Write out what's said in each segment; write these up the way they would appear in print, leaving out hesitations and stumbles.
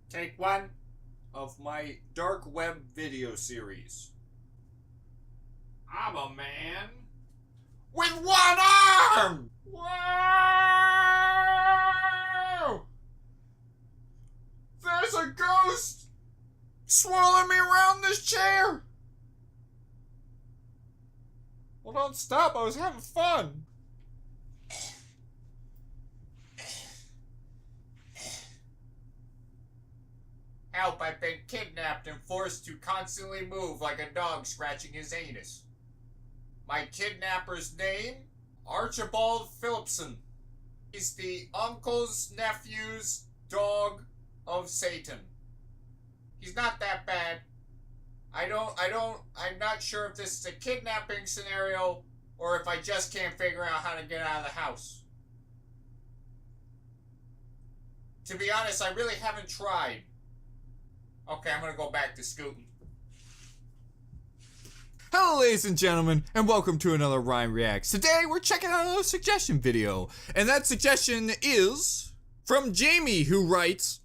Take one of my dark web video series. I'm a man with one arm! Whoa! There's a ghost swirling me around this chair! Well, don't stop, I was having fun. Help, I've been kidnapped and forced to constantly move like a dog scratching his anus. My kidnapper's name? Archibald Phillipson. He's the uncle's nephew's dog of Satan. He's not that bad. I'm not sure if this is a kidnapping scenario or if I just can't figure out how to get out of the house. To be honest, I really haven't tried. Okay, I'm gonna go back to scooting. Hello ladies and gentlemen, and welcome to another Ryan Reacts. Today we're checking out another suggestion video, and that suggestion is from Jamie, who writes,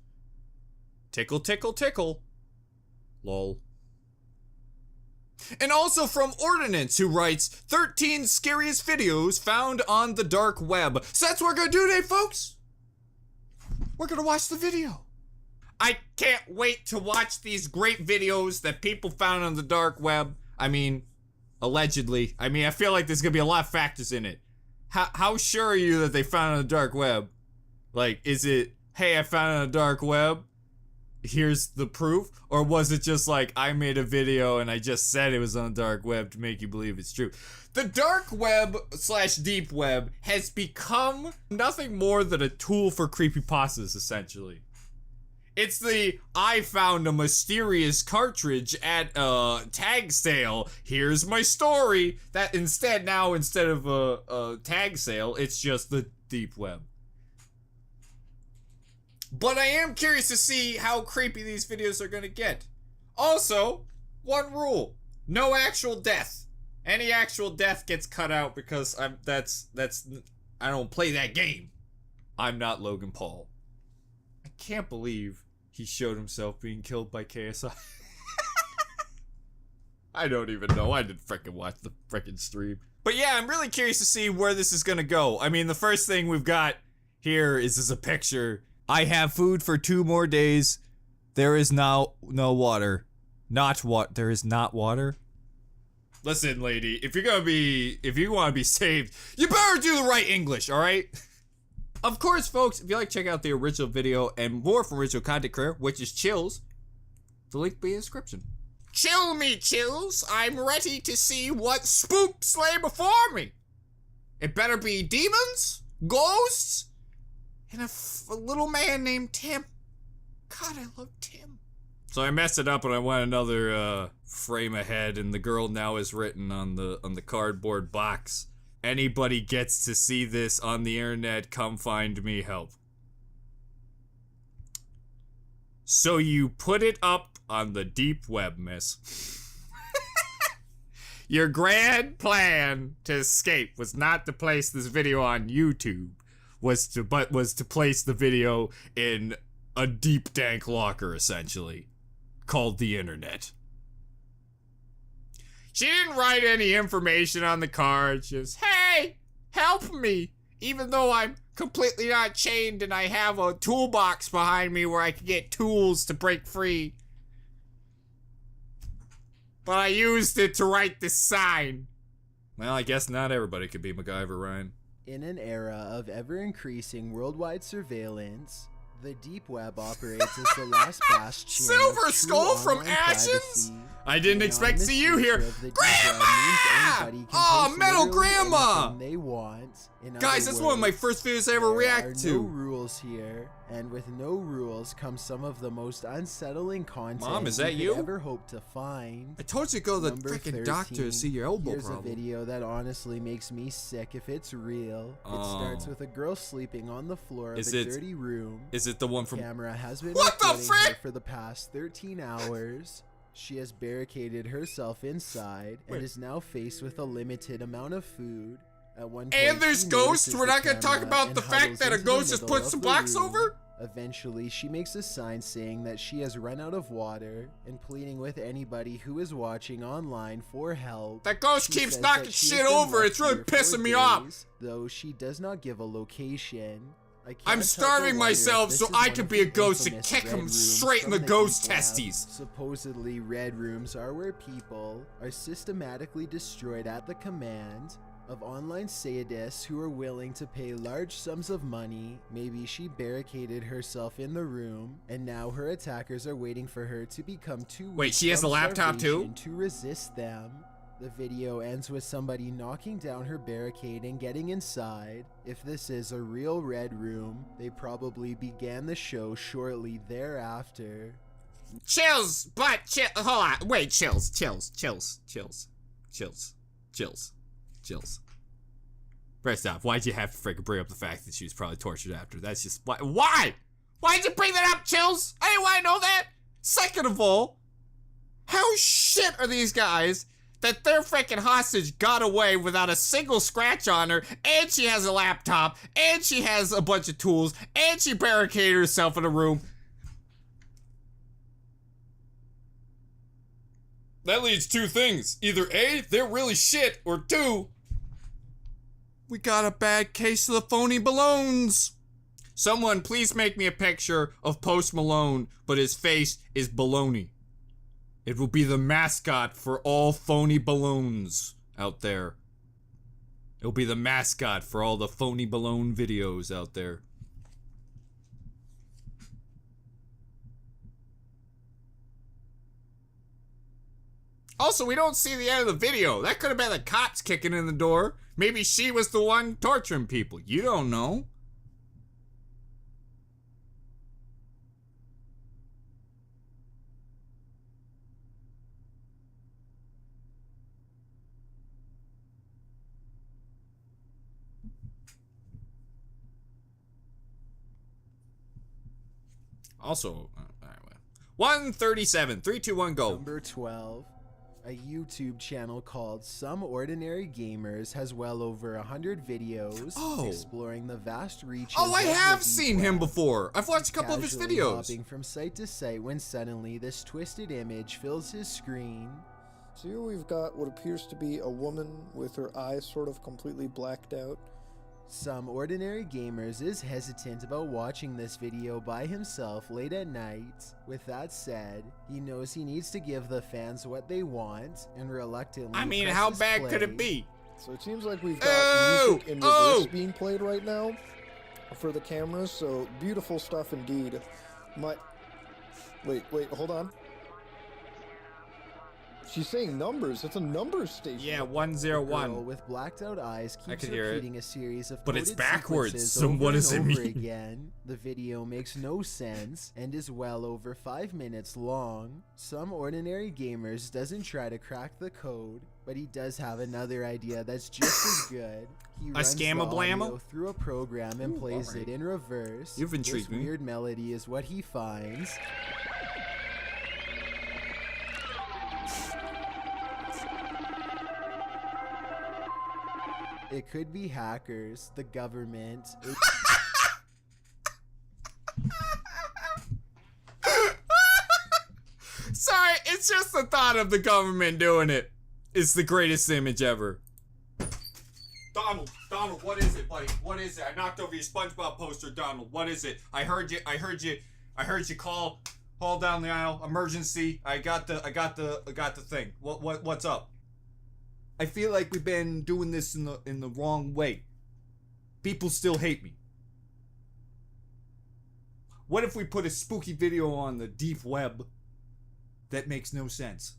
tickle tickle tickle, lol. And also from Ordinance, who writes, 13 scariest videos found on the dark web. So that's what we're gonna do today, folks. We're gonna watch the video. I can't wait to watch these great videos that people found on the dark web. I mean, allegedly. I mean, I feel like there's gonna be a lot of factors in it. How sure are you that they found on the dark web? Like, is it, hey, I found it on the dark web, here's the proof? Or was it just like, I made a video and I just said it was on the dark web to make you believe it's true? The dark web / deep web has become nothing more than a tool for creepypastas, essentially. It's the, I found a mysterious cartridge at a tag sale, here's my story, that instead of a tag sale, it's just the deep web. But I am curious to see how creepy these videos are gonna get. Also, one rule, no actual death. Any actual death gets cut out because I don't play that game. I'm not Logan Paul. I can't believe he showed himself being killed by KSI. I don't even know. I didn't freaking watch the freaking stream. But yeah, I'm really curious to see where this is gonna go. I mean, the first thing we've got here is a picture. I have food for 2 more days. There is no water. There is not water. Listen, lady, if you want to be saved, you better do the right English, all right? Of course, folks, if you like to check out the original video and more from original content creator, which is Chills, the link will be in the description. Chill me, Chills. I'm ready to see what spooks lay before me. It better be demons, ghosts, and a little man named Tim. God, I love Tim. So I messed it up and I went another frame ahead, and the girl now is written on the cardboard box. Anybody gets to see this on the internet, come find me, help. So you put it up on the deep web, miss. Your grand plan to escape was not to place this video on YouTube, but was to place the video in a deep dank locker, essentially, called the internet. She didn't write any information on the card, just, hey, help me, even though I'm completely not chained and I have a toolbox behind me where I can get tools to break free. But I used it to write this sign. Well, I guess not everybody could be MacGyver, Ryan. In an era of ever-increasing worldwide surveillance, the deep web operates as the last bastion. Silver Skull from Ashes? I didn't expect to see you here. Grandma! Oh, Metal Grandma! They want. Guys, that's one of my first videos I ever reacted to. There are no rules here, and with no rules comes some of the most unsettling content Mom, is that you? Could ever hope to find. I told you to go to the freaking doctor to see your elbow problem. Here's a video that honestly makes me sick if it's real. It starts with a girl sleeping on the floor of a dirty room. Is it the one from... The camera has been what the frick? Her for the past 13 hours. She has barricaded herself inside and is now faced with a limited amount of food. At one point, and there's ghosts? We're not going to talk about the fact that a ghost just put some blocks over? Eventually, she makes a sign saying that she has run out of water and pleading with anybody who is watching online for help. That ghost She keeps says knocking that she shit has been over. left It's really here for pissing me off. days, though she does not give a location. I can't I'm help starving but wonder myself if so this is I one could of be a the ghost and infamous kick red him rooms straight in the from ghost deep web. testes. Supposedly, red rooms are where people are systematically destroyed at the command of online sadists who are willing to pay large sums of money. Maybe she barricaded herself in the room, and now her attackers are waiting for her to become too weak Wait, she has from a laptop too? starvation to resist them. The video ends with somebody knocking down her barricade and getting inside. If this is a real red room, they probably began the show shortly thereafter. Chills, but hold on. Wait, chills. First off, why'd you have to freaking bring up the fact that she was probably tortured after? That's just why? Why'd you bring that up, Chills? I didn't want to know that. Second of all, How shit are these guys that their freaking hostage got away without a single scratch on her, and she has a laptop, and she has a bunch of tools, and she barricaded herself in a room? that leads two things. Either A, they're really shit, or two, we got a bad case of the phony balloons. Someone please make me a picture of Post Malone, but his face is baloney. It will be the mascot for all phony balloons out there. It'll be the mascot for all the phony balloon videos out there. Also, we don't see the end of the video. That could have been the cops kicking in the door. Maybe she was the one torturing people. You don't know. Also, alright, 137, 3, 2, 1, go. Number 12. A YouTube channel called Some Ordinary Gamers has well over 100 videos exploring the vast reaches Oh, I of the have deep seen him web. before. I've watched a couple of his Casually videos. hopping from site to site when suddenly this twisted image fills his screen. So here we've got what appears to be a woman with her eyes sort of completely blacked out. Some Ordinary Gamers is hesitant about watching this video by himself late at night. With that said, he knows he needs to give the fans what they want and reluctantly I mean, how presses bad could play. it be? So it seems like we've got music in reverse being played right now for the cameras, so beautiful stuff indeed. Wait, hold on. She's saying numbers. It's a numbers station. Yeah, The girl 101. with blacked out eyes keeps could hear it. repeating a series of But it's coded backwards, sequences so over what does and it over mean? again. The video makes no sense and is well over 5 minutes long. Some Ordinary Gamers doesn't try to crack the code, but he does have another idea that's just as good. He runs the scam-a-blammo? audio through a program and plays alright. it in reverse. You've intrigued this me. weird melody is what he finds. It could be hackers, the government. Sorry, it's just the thought of the government doing it. It's the greatest image ever. Donald, what is it, buddy? What is it? I knocked over your SpongeBob poster, Donald. What is it? I heard you call down the aisle, emergency. I got the thing. What's up? I feel like we've been doing this in the wrong way. People still hate me. What if we put a spooky video on the deep web that makes no sense?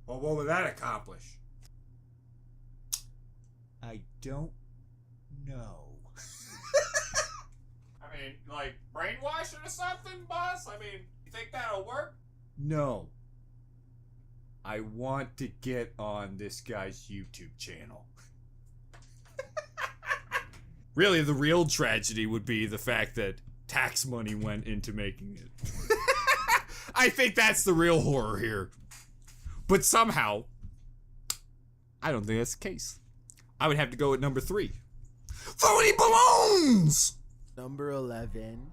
Well, what would that accomplish? I don't know. I mean, like brainwashing or something, boss? I mean, you think that'll work? No. I want to get on this guy's YouTube channel. Really, the real tragedy would be the fact that tax money went into making it. I think that's the real horror here. But somehow, I don't think that's the case. I would have to go at number 3. Phony balloons! Number 11.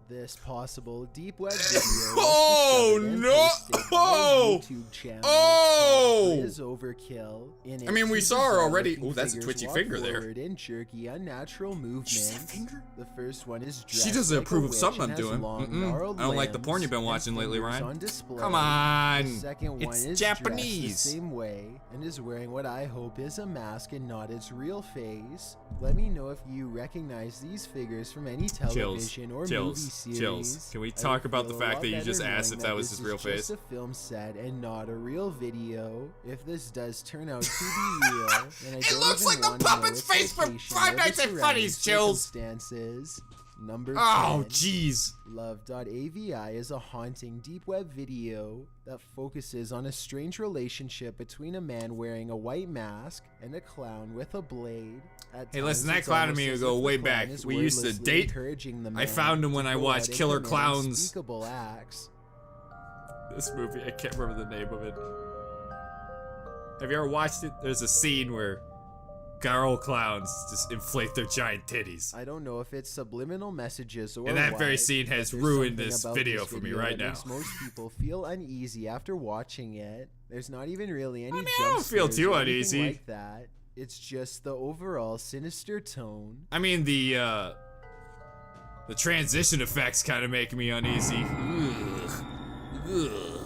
This possible deep web video Oh, was discovered and no. posted by a Oh. YouTube channel Oh. called Is Overkill. In I mean, it, we two saw her bizarre already. looking Ooh, that's a figures twitchy walk finger there. forward in jerky, unnatural movements. finger? The first one is dressed She doesn't like approve a of witch something and I'm has doing. long, Mm-mm. gnarled I don't like the limbs porn you've been and watching lately, fingers Ryan. on display. Come on. The second one It's is Japanese. dressed the same way and is wearing what I hope is a mask and not its real face. Let me know if you recognize these figures from any television or movie series. Chills. Can we I talk would about the feel a fact lot that you just better asked knowing if that was this his real is face? just a film set and not a real video. If this does turn out to be real, then I It don't looks even like the wanna know puppet's its face from location Five or Nights the at Freddy's, surrounding Chills. circumstances. Number Oh, 10. jeez. Love.avi is a haunting deep web video that focuses on a strange relationship between a man wearing a white mask and a clown with a blade. At Hey, listen, times, that it's clown and almost me as go if the way clown back. is We used to wordlessly date. encouraging the I man found him when to I go watched out and Killer commit Clowns. unspeakable acts. This movie, I can't remember the name of it. Have you ever watched it? There's a scene where girl clowns just inflate their giant titties. I don't know if it's subliminal messages or And that very what, scene but has there's ruined something this about video for me right that now. makes most people feel uneasy after watching it. There's not even really any I jump don't feel scares too or anything uneasy. like that. It's just the overall sinister tone. I mean, the transition effects kind of make me uneasy. Ugh. Ugh.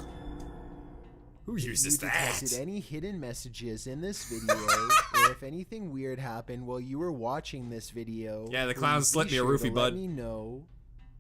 Who uses You detected that? any hidden messages in this video, or if anything weird happened while you were watching this video. Yeah, the please clown be slipped me a sure to roofie, bud. Let me know.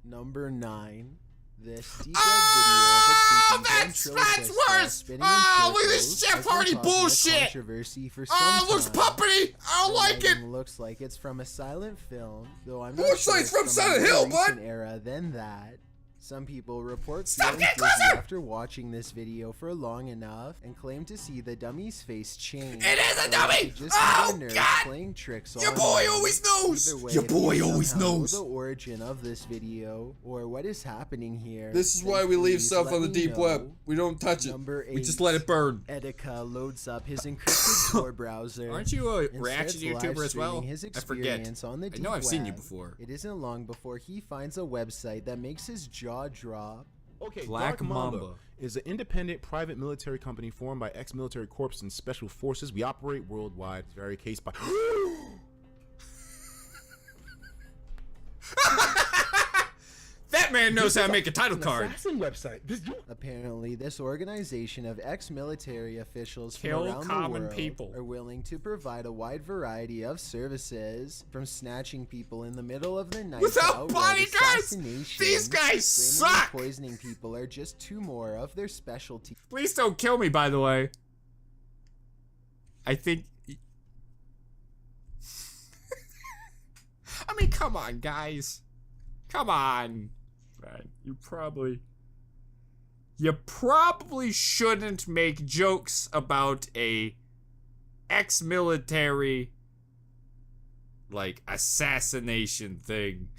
Number 9. This deep web Oh, video of a creepy that's ventriloquist worse! spinning in Oh, look at this circles Jeff has been Hardy causing a bullshit! Controversy for some Oh, it looks time. puppety! I don't The like it! lighting looks like it's from a silent film, though I'm not Looks sure like it's from a Silent more Hill, recent bud. era than that. Some people report Stop, feeling get dizzy closer! after watching this video for long enough and claim to see the dummy's face change. It is a So dummy! it could just be Oh, their nerves God! playing tricks Your on boy them. always knows! Either way, Your if boy you always somehow know knows! the origin of this video or what is happening here. This is then why we leave please stuff let on the me deep know. web. We don't touch it. Number 8. We just let it burn. Etika loads up his encrypted Tor browser. Aren't you a and reaction starts YouTuber as well? live-streaming his I forget. experience on the I deep know I've seen you web. before. It isn't long before he finds a website that makes his jaw drop. Okay, Black Dark Mamba Mamba. is an independent private military company formed by ex-military corps and special forces. We operate worldwide, vary case by. That man knows how to make a title An card. assassin website. Apparently, this organization of ex-military officials from Kill around the common world people. are willing to provide a wide variety of services, from snatching people in the middle of the night Without to outright bodyguards! assassination. These guys Framing and suck! poisoning people are just two more of their specialties. Please don't kill me, by the way. I think. I mean, come on, guys. Come on. Right. You probably shouldn't make jokes about a ex-military like assassination thing.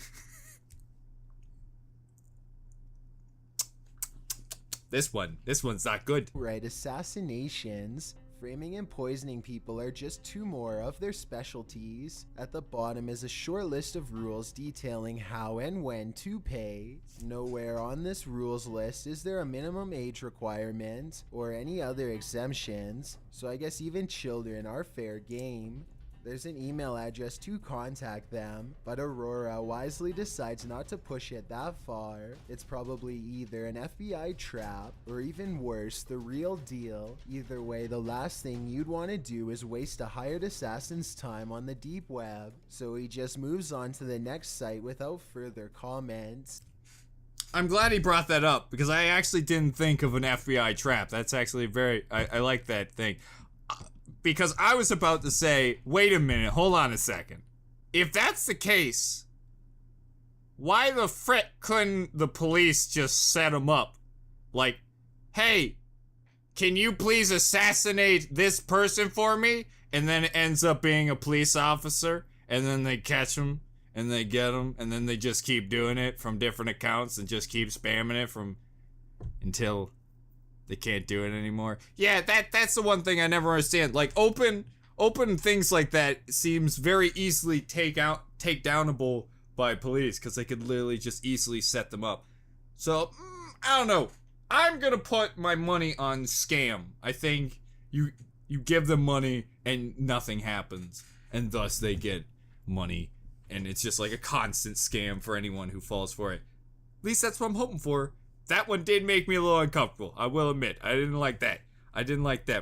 This one's not good. Right, assassinations. Framing and poisoning people are just two more of their specialties. At the bottom is a short list of rules detailing how and when to pay. Nowhere on this rules list is there a minimum age requirement or any other exemptions, so I guess even children are fair game. There's an email address to contact them, but Aurora wisely decides not to push it that far. It's probably either an FBI trap, or even worse, the real deal. Either way, the last thing you'd want to do is waste a hired assassin's time on the deep web, so he just moves on to the next site without further comment. I'm glad he brought that up because I actually didn't think of an FBI trap. That's actually I like that thing. Because I was about to say, wait a minute, hold on a second. If that's the case, why the frick couldn't the police just set him up? Like, hey, can you please assassinate this person for me? And then it ends up being a police officer, and then they catch him, and they get him, and then they just keep doing it from different accounts and just keep spamming it until they can't do it anymore. Yeah, that's the one thing I never understand. Like, open things like that seems very easily takedownable by police because they could literally just easily set them up. So, I don't know. I'm gonna put my money on scam. I think you give them money and nothing happens, and thus they get money, and it's just like a constant scam for anyone who falls for it. At least that's what I'm hoping for. That one did make me a little uncomfortable, I will admit. I didn't like that.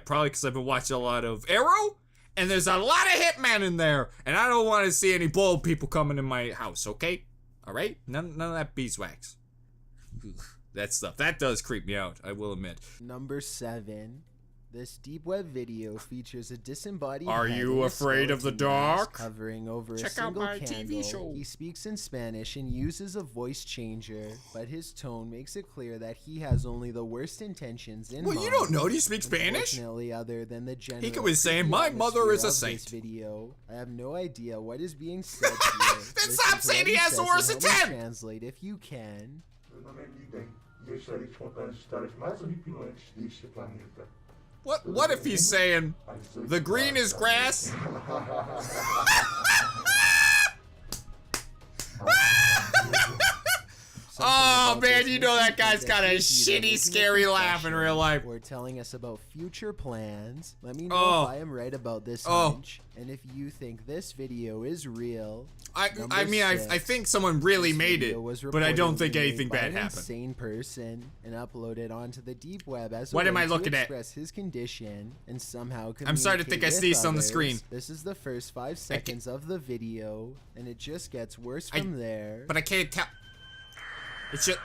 Probably because I've been watching a lot of Arrow, and there's a lot of hitmen in there, and I don't want to see any bald people coming in my house, okay? Alright? None of that beeswax. That stuff. That does creep me out, I will admit. Number 7. This deep web video features a disembodied Are head you in a afraid of the skeleton mask dark? hovering over Check a single out my candle. TV show. He speaks in Spanish and uses a voice changer, but his tone makes it clear that he has only the worst intentions in mind. Well, you don't know. Do you speak Spanish? Unfortunately, other than the general He could be saying, creepy "My mother is a atmosphere of saint." this video, I have no idea what is being said here. Then Listen stop to saying what he has the says worst and help me intent. Translate if you can. What if he's saying, the green is grass? Oh man, you know that guy's got a shitty, scary laugh in real life. Or telling us about future plans. Let me know Oh. if I am right about this Oh. hunch, and if you think this video is real. I Number mean, I 6. think someone really This made it, video was but I don't reportedly think made anything by bad an happened. Insane person and uploaded onto the deep web as a What am way I to looking at? express his condition and somehow I'm starting to think I communicate sneezed with on the others. screen. This is the first 5 seconds of the video, and it just gets worse from there. But I can't tell. It's just.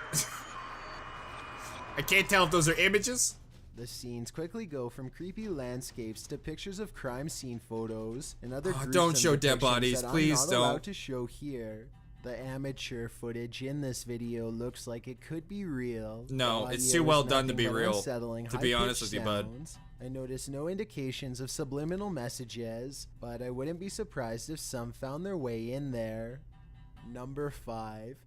I can't tell if those are images. The scenes quickly go from creepy landscapes to pictures of crime scene photos and other gruesome don't show dead depictions bodies, that please I'm not allowed don't. to show here. The amateur footage in this video looks like it could be real. No, The it's audio too is well done to nothing be but real, unsettling, to be honest high-pitched with you, bud. sounds. I noticed no indications of subliminal messages, but I wouldn't be surprised if some found their way in there. Number 5.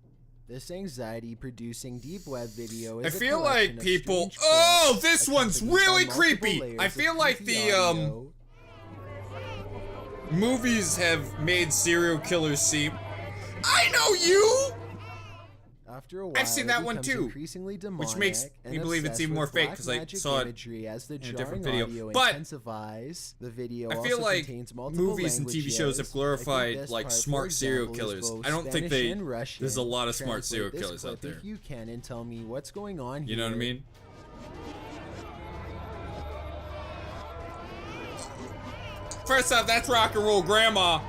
This anxiety-producing deep web video is I a feel collection like of people. strange Oh, clips this one's accompanied by really multiple creepy. layers I of feel like creepy the audio. movies have made serial killers seem. I know you. After a while, I've seen that it one becomes too, increasingly which makes demonic me and believe it's obsessed even more with fake black 'cause I magic saw it imagery as the in a jarring different video. audio But intensifies. The video I feel also like contains multiple movies and TV shows have languages. I glorified think this like part, for smart serial example, is killers. both I don't think Spanish and Russian. there's a lot of smart Translate serial this killers out clip there. If you can, and tell me what's going on here. You know what I mean? First off, that's rock and roll grandma.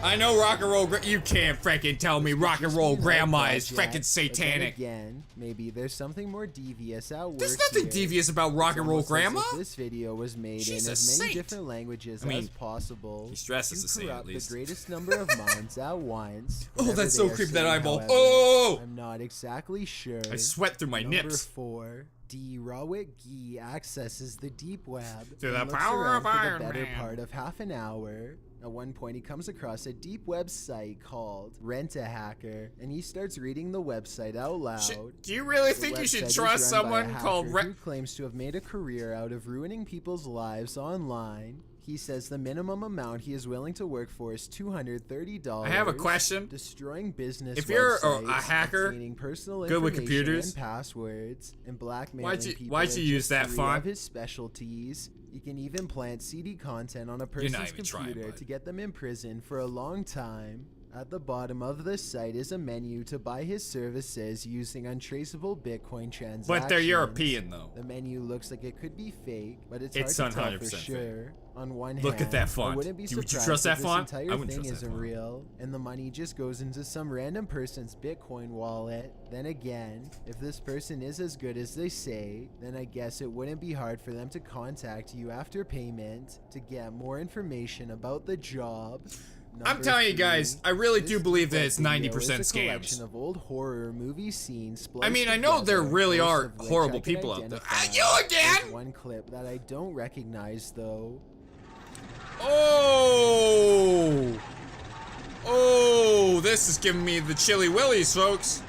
I know rock and roll. You can't freaking tell me rock and roll grandma is freaking satanic. Again, maybe there's something more devious at work. There's nothing here. devious about rock It's and roll almost as if grandma. This video was made She's in a as many saint. different languages I mean, as possible. he stresses to the saint, at corrupt least. the greatest number of minds at once. Oh, Whatever that's they so are creepy, that saying, eyeball. however, Oh! I'm not exactly sure. I sweat through my Number nips. 4. D. Rawit Gee accesses the deep web Through and the looks power around of for Iron the better Man. part of half an hour. At one point, he comes across a deep website called Rent-A-Hacker, and he starts reading the website out loud. Do you really The think you should website is trust run by a someone hacker called who claims to have made a career out of ruining people's lives online. He says the minimum amount he is willing to work for is $230. I have a question. Destroying business If you're a websites, hacker, obtaining personal good with information computers, and passwords, and blackmailing people why'd are you use just that 3 font? of his specialties. He can even plant CD content on a You're person's not even trying, computer bud. to get them in prison for a long time. At the bottom of the site is a menu to buy his services using untraceable Bitcoin transactions. But they're European, though. The menu looks like it could be fake, but it's It's hard to tell for 100% fake. sure. On one hand, Look at that font. I wouldn't be Would you surprised trust if that this font? entire I wouldn't thing trust that isn't font. real, and the money just goes into some random person's Bitcoin wallet. Then again, if this person is as good as they say, then I guess it wouldn't be hard for them to contact you after payment to get more information about the job. I'm Number telling you 3, guys, I really do this believe that web it's video 90% is a collection scams. of old horror movie scenes I mean, spliced I know there together, really most are of which I horrible can people out there. identify. You again? There's one clip that I don't recognize though. Oh! Oh, this is giving me the chilly willies, folks.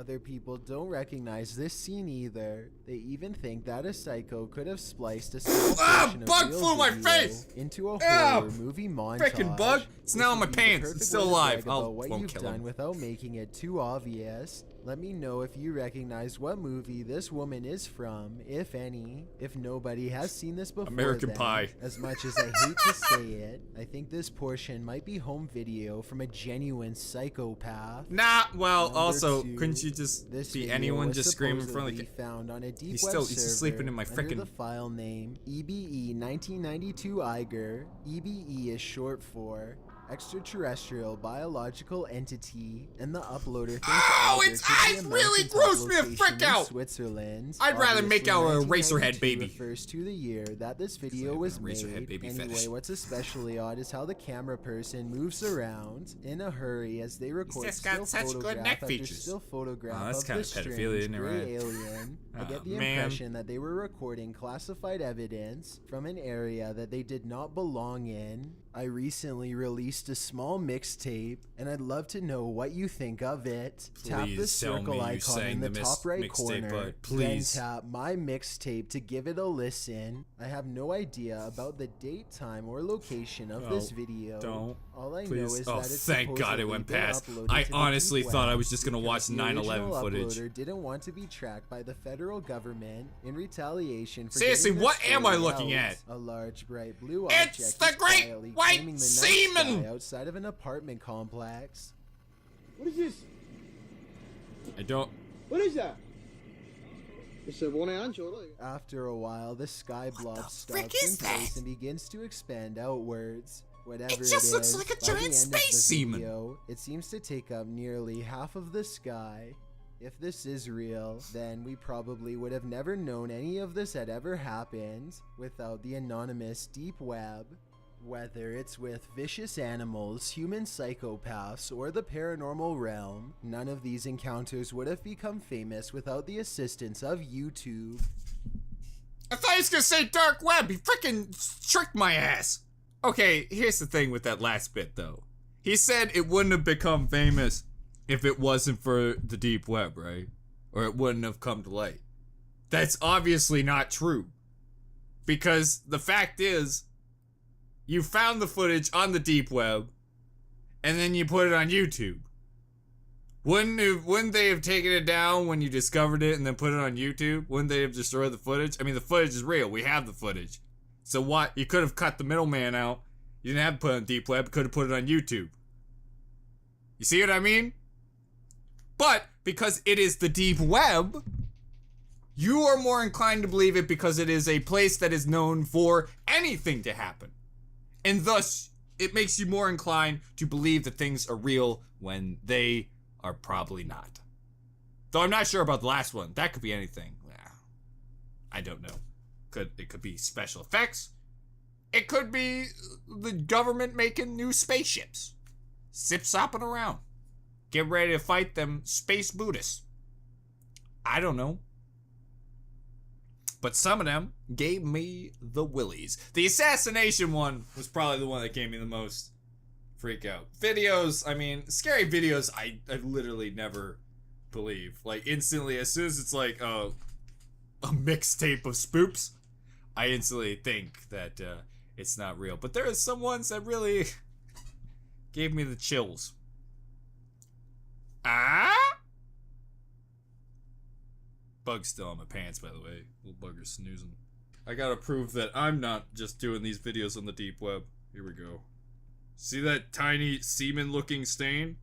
Other people don't recognize this scene either. They even think that a psycho could have spliced a small portion of bug real flew my video face! into a Ow! horror movie montage. Frickin' bug! It's now in my This would be the pants. perfect It's still way to alive. brag I'll about what won't you've kill done him. without making it too obvious. Let me know if you recognize what movie this woman is from, if any. If nobody has seen this before, American then, Pie. as much as I hate to say it, I think this portion might be home video from a genuine psychopath. Nah, well, Number also, 2, couldn't you just this be video anyone was just screaming in front of the supposedly found on a deep He's web still- he's just server sleeping in my under frickin- the file name EBE 1992 Eiger. EBE is short for extraterrestrial biological entity, and the uploader thinks Oh, Eiger its could be eyes a really mountaintop grossed me the location frick in out. Switzerland. I'd rather make Obviously, out a Eraserhead 1992 baby. refers to the year that this video have was an Eraserhead made. baby Anyway, fetish. what's especially odd is how the camera person moves around in a hurry as they record just got still such good photograph neck after features. still photograph Oh, that's of kinda the pedophilia, strange isn't it, gray right? alien. I get the man. impression that they were recording classified evidence from an area that they did not belong in. I recently released a small mixtape, and I'd love to know what you think of it. Tap the Please tell circle me you icon sang in the the top right mixtape, corner, bud. then Please. tap my mixtape to give it a listen. I have no idea about the date, time, or location of this Oh, video. don't. All I know Please. is Oh, that it's thank God it supposedly went been past. uploaded I to the honestly deep thought I web was just gonna watch because the 9/11 original footage. uploader didn't want to be tracked by the federal government in retaliation for Seriously, getting the what am I story looking out. at? A large bright blue It's object the is great quietly white claiming the night seaman! sky outside of an apartment complex. What is this? I don't. What is that? It's a one ancho, right? After a while, the sky blob frick stops is in place that? and begins to expand outwards. Whatever It just looks is, like a by the giant end of space the seaman. video, it seems to take up nearly half of the sky. If this is real, then we probably would have never known any of this had ever happened without the anonymous deep web. Whether it's with vicious animals, human psychopaths, or the paranormal realm, none of these encounters would have become famous without the assistance of YouTube. I thought he was gonna say dark web. He freaking tricked my ass. Okay, here's the thing with that last bit though. He said it wouldn't have become famous if it wasn't for the deep web, right? Or it wouldn't have come to light. That's obviously not true. Because the fact is, you found the footage on the deep web, and then you put it on YouTube. Wouldn't they have taken it down when you discovered it and then put it on YouTube? Wouldn't they have destroyed the footage? I mean, the footage is real. We have the footage. So what? You could have cut the middleman out. You didn't have to put it on deep web. You could have put it on YouTube. You see what I mean? But because it is the deep web, you are more inclined to believe it because it is a place that is known for anything to happen. And thus, it makes you more inclined to believe that things are real when they are probably not. Though I'm not sure about the last one. That could be anything. I don't know. It could be special effects. It could be the government making new spaceships. Zip-zopping around. Get ready to fight them space Buddhists. I don't know. But some of them gave me the willies. The assassination one was probably the one that gave me the most freak out. Videos, I mean, scary videos, I literally never believe. Like, instantly, as soon as it's like a mixtape of spoops, I instantly think that it's not real. But there are some ones that really gave me the chills. Ah? Bug's still on my pants, by the way. Little bugger's snoozing. I gotta prove that I'm not just doing these videos on the deep web. Here we go. See that tiny semen-looking stain?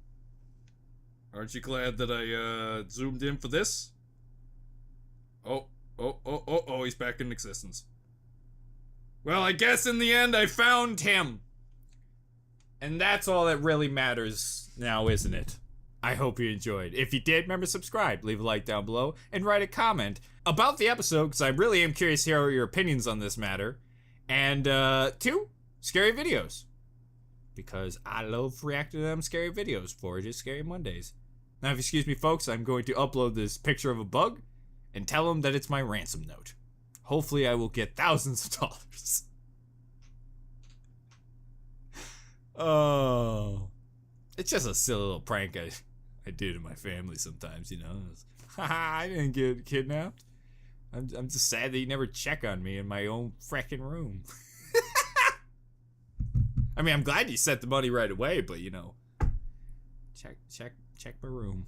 Aren't you glad that I zoomed in for this? Oh, he's back in existence. Well, I guess in the end I found him. And that's all that really matters now, isn't it? I hope you enjoyed. If you did, remember to subscribe, leave a like down below, and write a comment about the episode, because I really am curious to hear your opinions on this matter. And, 2, scary videos. Because I love reacting to them scary videos for just Scary Mondays. Now, if you excuse me, folks, I'm going to upload this picture of a bug and tell them that it's my ransom note. Hopefully, I will get thousands of dollars. Oh. It's just a silly little prank I I do to my family sometimes, you know. Haha, I didn't get kidnapped. I'm just sad that you never check on me in my own frickin' room. I mean, I'm glad you sent the money right away, but you know, check my room.